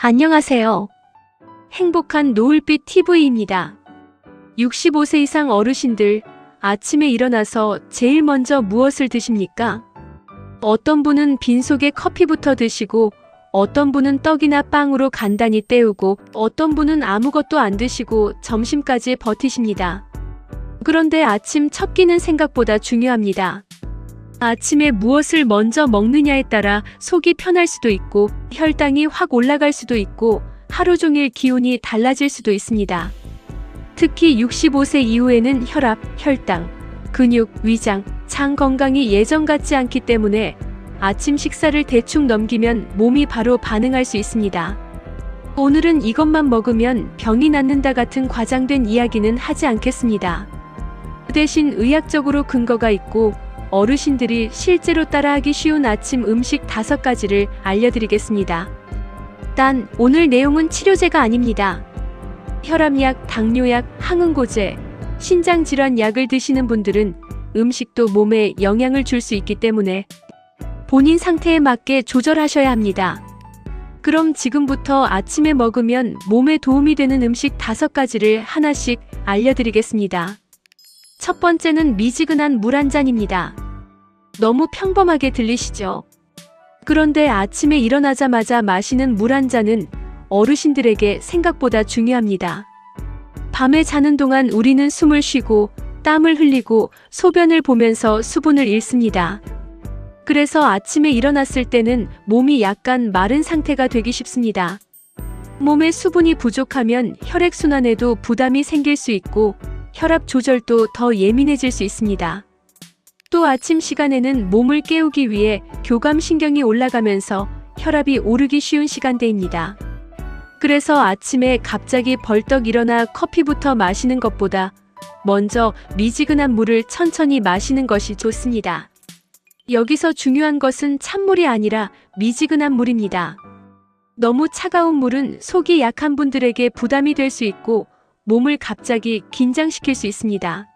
안녕하세요. 행복한 노을빛 TV입니다. 65세 이상 어르신들, 아침에 일어나서 제일 먼저 무엇을 드십니까? 어떤 분은 빈속에 커피부터 드시고, 어떤 분은 떡이나 빵으로 간단히 때우고, 어떤 분은 아무것도 안 드시고 점심까지 버티십니다. 그런데 아침 첫 끼는 생각보다 중요합니다. 아침에 무엇을 먼저 먹느냐에 따라 속이 편할 수도 있고, 혈당이 확 올라갈 수도 있고, 하루 종일 기운이 달라질 수도 있습니다. 특히 65세 이후에는 혈압, 혈당, 근육, 위장, 장 건강이 예전 같지 않기 때문에 아침 식사를 대충 넘기면 몸이 바로 반응할 수 있습니다. 오늘은 이것만 먹으면 병이 낫는다 같은 과장된 이야기는 하지 않겠습니다. 대신 의학적으로 근거가 있고 어르신들이 실제로 따라하기 쉬운 아침 음식 5가지를 알려드리겠습니다. 단, 오늘 내용은 치료제가 아닙니다. 혈압약, 당뇨약, 항응고제, 신장질환 약을 드시는 분들은 음식도 몸에 영향을 줄 수 있기 때문에 본인 상태에 맞게 조절하셔야 합니다. 그럼 지금부터 아침에 먹으면 몸에 도움이 되는 음식 5가지를 하나씩 알려드리겠습니다. 첫 번째는 미지근한 물 한 잔입니다. 너무 평범하게 들리시죠? 그런데 아침에 일어나자마자 마시는 물 한 잔은 어르신들에게 생각보다 중요합니다. 밤에 자는 동안 우리는 숨을 쉬고 땀을 흘리고 소변을 보면서 수분을 잃습니다. 그래서 아침에 일어났을 때는 몸이 약간 마른 상태가 되기 쉽습니다. 몸에 수분이 부족하면 혈액순환에도 부담이 생길 수 있고 혈압 조절도 더 예민해질 수 있습니다. 또 아침 시간에는 몸을 깨우기 위해 교감신경이 올라가면서 혈압이 오르기 쉬운 시간대입니다. 그래서 아침에 갑자기 벌떡 일어나 커피부터 마시는 것보다 먼저 미지근한 물을 천천히 마시는 것이 좋습니다. 여기서 중요한 것은 찬물이 아니라 미지근한 물입니다. 너무 차가운 물은 속이 약한 분들에게 부담이 될 수 있고 몸을 갑자기 긴장시킬 수 있습니다.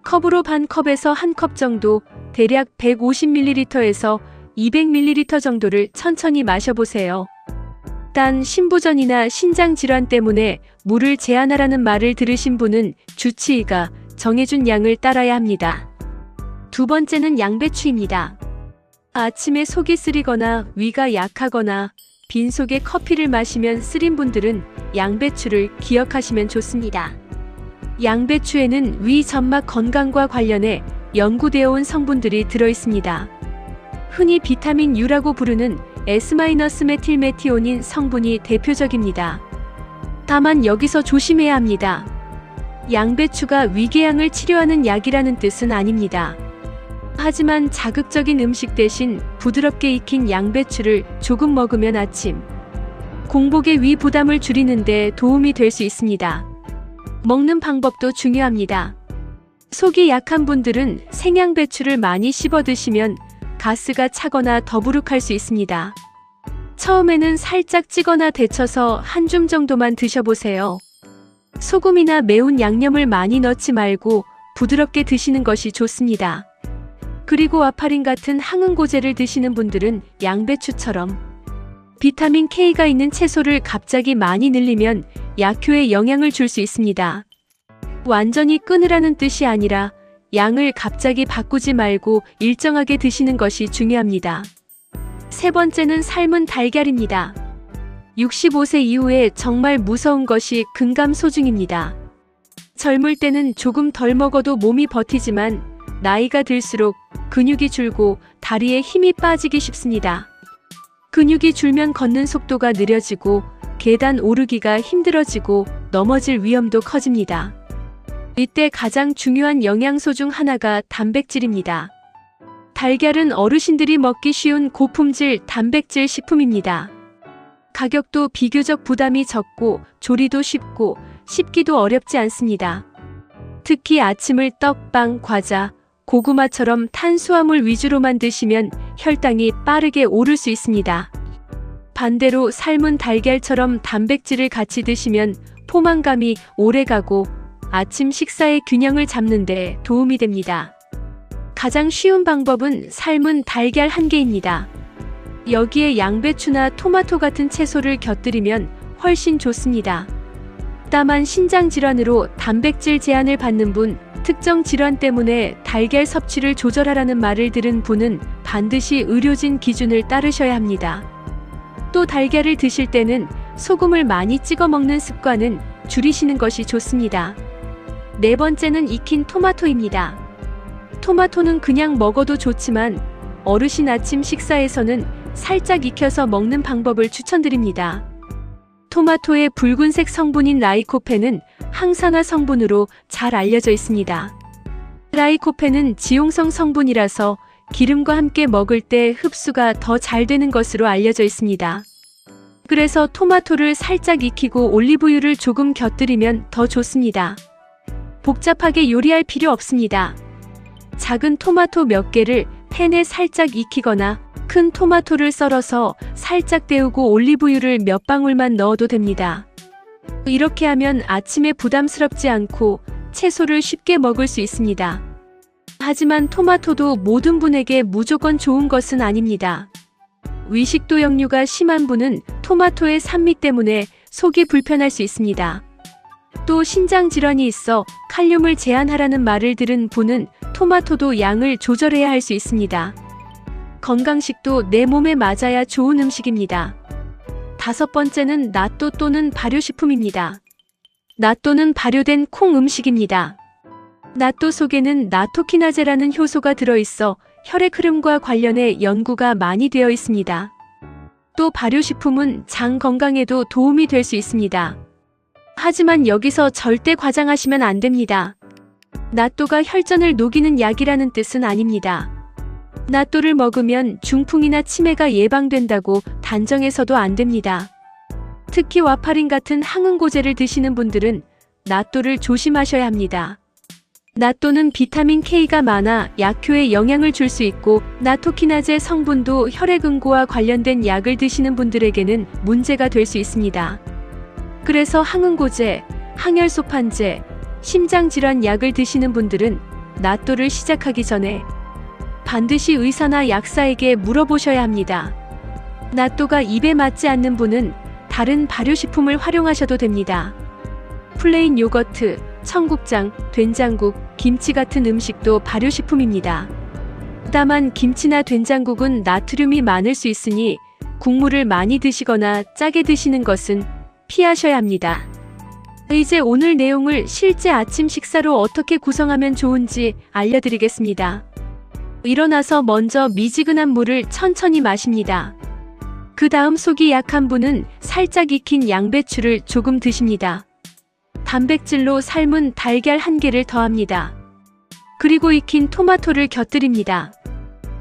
컵으로 반 컵에서 한 컵 정도, 대략 150ml에서 200ml 정도를 천천히 마셔보세요. 단 신부전이나 신장질환 때문에 물을 제한하라는 말을 들으신 분은 주치의가 정해준 양을 따라야 합니다. 두 번째는 양배추입니다. 아침에 속이 쓰리거나 위가 약하거나 빈속에 커피를 마시면 쓰린 분들은 양배추를 기억하시면 좋습니다. 양배추에는 위 점막 건강과 관련해 연구되어 온 성분들이 들어있습니다. 흔히 비타민 U라고 부르는 S-메틸메티오닌 성분이 대표적입니다. 다만 여기서 조심해야 합니다. 양배추가 위궤양을 치료하는 약이라는 뜻은 아닙니다. 하지만 자극적인 음식 대신 부드럽게 익힌 양배추를 조금 먹으면 아침 공복의 위 부담을 줄이는 데 도움이 될 수 있습니다. 먹는 방법도 중요합니다. 속이 약한 분들은 생양배추를 많이 씹어 드시면 가스가 차거나 더부룩할 수 있습니다. 처음에는 살짝 찌거나 데쳐서 한 줌 정도만 드셔보세요. 소금이나 매운 양념을 많이 넣지 말고 부드럽게 드시는 것이 좋습니다. 그리고 와파린 같은 항응고제를 드시는 분들은 양배추처럼 비타민 K가 있는 채소를 갑자기 많이 늘리면 약효에 영향을 줄 수 있습니다. 완전히 끊으라는 뜻이 아니라 양을 갑자기 바꾸지 말고 일정하게 드시는 것이 중요합니다. 세 번째는 삶은 달걀입니다. 65세 이후에 정말 무서운 것이 근감소중입니다. 젊을 때는 조금 덜 먹어도 몸이 버티지만 나이가 들수록 근육이 줄고 다리에 힘이 빠지기 쉽습니다. 근육이 줄면 걷는 속도가 느려지고 계단 오르기가 힘들어지고 넘어질 위험도 커집니다. 이때 가장 중요한 영양소 중 하나가 단백질입니다. 달걀은 어르신들이 먹기 쉬운 고품질 단백질 식품입니다. 가격도 비교적 부담이 적고 조리도 쉽고 씹기도 어렵지 않습니다. 특히 아침을 떡, 빵, 과자, 고구마처럼 탄수화물 위주로만 드시면 혈당이 빠르게 오를 수 있습니다. 반대로 삶은 달걀처럼 단백질을 같이 드시면 포만감이 오래가고 아침 식사의 균형을 잡는 데 도움이 됩니다. 가장 쉬운 방법은 삶은 달걀 1개입니다. 여기에 양배추나 토마토 같은 채소를 곁들이면 훨씬 좋습니다. 다만 신장 질환으로 단백질 제한을 받는 분, 특정 질환 때문에 달걀 섭취를 조절하라는 말을 들은 분은 반드시 의료진 기준을 따르셔야 합니다. 또 달걀을 드실 때는 소금을 많이 찍어 먹는 습관은 줄이시는 것이 좋습니다. 네 번째는 익힌 토마토입니다. 토마토는 그냥 먹어도 좋지만 어르신 아침 식사에서는 살짝 익혀서 먹는 방법을 추천드립니다. 토마토의 붉은색 성분인 라이코펜은 항산화 성분으로 잘 알려져 있습니다. 라이코펜은 지용성 성분이라서 기름과 함께 먹을 때 흡수가 더 잘 되는 것으로 알려져 있습니다. 그래서 토마토를 살짝 익히고 올리브유를 조금 곁들이면 더 좋습니다. 복잡하게 요리할 필요 없습니다. 작은 토마토 몇 개를 팬에 살짝 익히거나 큰 토마토를 썰어서 살짝 데우고 올리브유를 몇 방울만 넣어도 됩니다. 이렇게 하면 아침에 부담스럽지 않고 채소를 쉽게 먹을 수 있습니다. 하지만 토마토도 모든 분에게 무조건 좋은 것은 아닙니다. 위식도 역류가 심한 분은 토마토의 산미 때문에 속이 불편할 수 있습니다. 또 신장 질환이 있어 칼륨을 제한하라는 말을 들은 분은 토마토도 양을 조절해야 할 수 있습니다. 건강식도 내 몸에 맞아야 좋은 음식입니다. 다섯 번째는 나또 또는 발효식품입니다. 나또는 발효된 콩 음식입니다. 나또 속에는 나토키나제라는 효소가 들어있어 혈액 흐름과 관련해 연구가 많이 되어 있습니다. 또 발효식품은 장 건강에도 도움이 될 수 있습니다. 하지만 여기서 절대 과장하시면 안 됩니다. 나또가 혈전을 녹이는 약이라는 뜻은 아닙니다. 나또를 먹으면 중풍이나 치매가 예방된다고 단정해서도 안 됩니다. 특히 와파린 같은 항응고제를 드시는 분들은 나또를 조심하셔야 합니다. 나또는 비타민 K가 많아 약효에 영향을 줄 수 있고 나토키나제 성분도 혈액응고와 관련된 약을 드시는 분들에게는 문제가 될 수 있습니다. 그래서 항응고제, 항혈소판제, 심장질환 약을 드시는 분들은 나또를 시작하기 전에 반드시 의사나 약사에게 물어보셔야 합니다. 나또가 입에 맞지 않는 분은 다른 발효식품을 활용하셔도 됩니다. 플레인 요거트, 청국장, 된장국, 김치 같은 음식도 발효식품입니다. 다만 김치나 된장국은 나트륨이 많을 수 있으니 국물을 많이 드시거나 짜게 드시는 것은 피하셔야 합니다. 이제 오늘 내용을 실제 아침 식사로 어떻게 구성하면 좋은지 알려드리겠습니다. 일어나서 먼저 미지근한 물을 천천히 마십니다. 그 다음 속이 약한 분은 살짝 익힌 양배추를 조금 드십니다. 단백질로 삶은 달걀 1개를 더합니다. 그리고 익힌 토마토를 곁들입니다.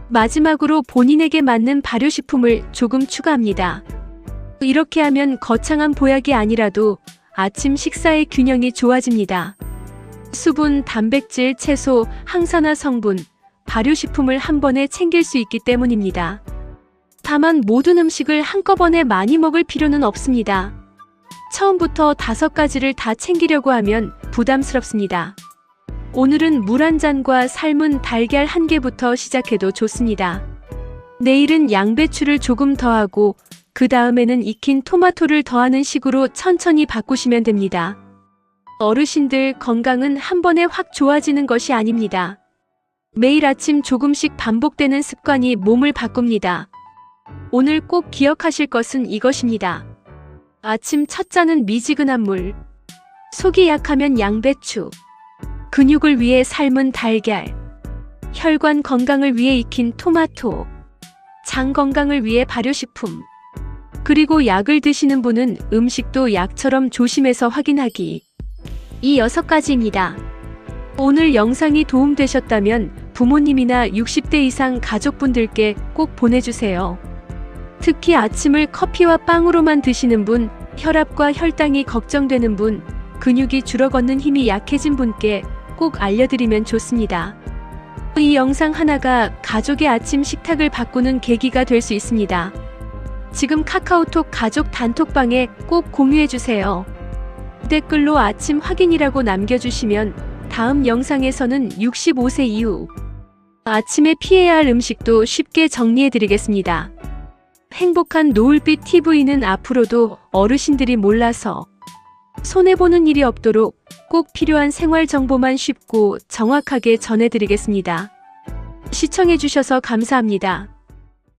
마지막으로 본인에게 맞는 발효식품을 조금 추가합니다. 이렇게 하면 거창한 보약이 아니라도 아침 식사의 균형이 좋아집니다. 수분, 단백질, 채소, 항산화 성분, 발효식품을 한 번에 챙길 수 있기 때문입니다. 다만 모든 음식을 한꺼번에 많이 먹을 필요는 없습니다. 처음부터 5가지를 다 챙기려고 하면 부담스럽습니다. 오늘은 물 1잔과 삶은 달걀 1개부터 시작해도 좋습니다. 내일은 양배추를 조금 더하고 그 다음에는 익힌 토마토를 더하는 식으로 천천히 바꾸시면 됩니다. 어르신들 건강은 한 번에 확 좋아지는 것이 아닙니다. 매일 아침 조금씩 반복되는 습관이 몸을 바꿉니다. 오늘 꼭 기억하실 것은 이것입니다. 아침 첫 잔은 미지근한 물, 속이 약하면 양배추, 근육을 위해 삶은 달걀, 혈관 건강을 위해 익힌 토마토, 장 건강을 위해 발효식품, 그리고 약을 드시는 분은 음식도 약처럼 조심해서 확인하기. 이 6가지입니다. 오늘 영상이 도움되셨다면 부모님이나 60대 이상 가족분들께 꼭 보내주세요. 특히 아침을 커피와 빵으로만 드시는 분, 혈압과 혈당이 걱정되는 분, 근육이 줄어걷는 힘이 약해진 분께 꼭 알려드리면 좋습니다. 이 영상 하나가 가족의 아침 식탁을 바꾸는 계기가 될 수 있습니다. 지금 카카오톡 가족 단톡방에 꼭 공유해주세요. 댓글로 아침 확인이라고 남겨주시면 다음 영상에서는 65세 이후 아침에 피해야 할 음식도 쉽게 정리해드리겠습니다. 행복한 노을빛 TV는 앞으로도 어르신들이 몰라서 손해보는 일이 없도록 꼭 필요한 생활 정보만 쉽고 정확하게 전해드리겠습니다. 시청해주셔서 감사합니다.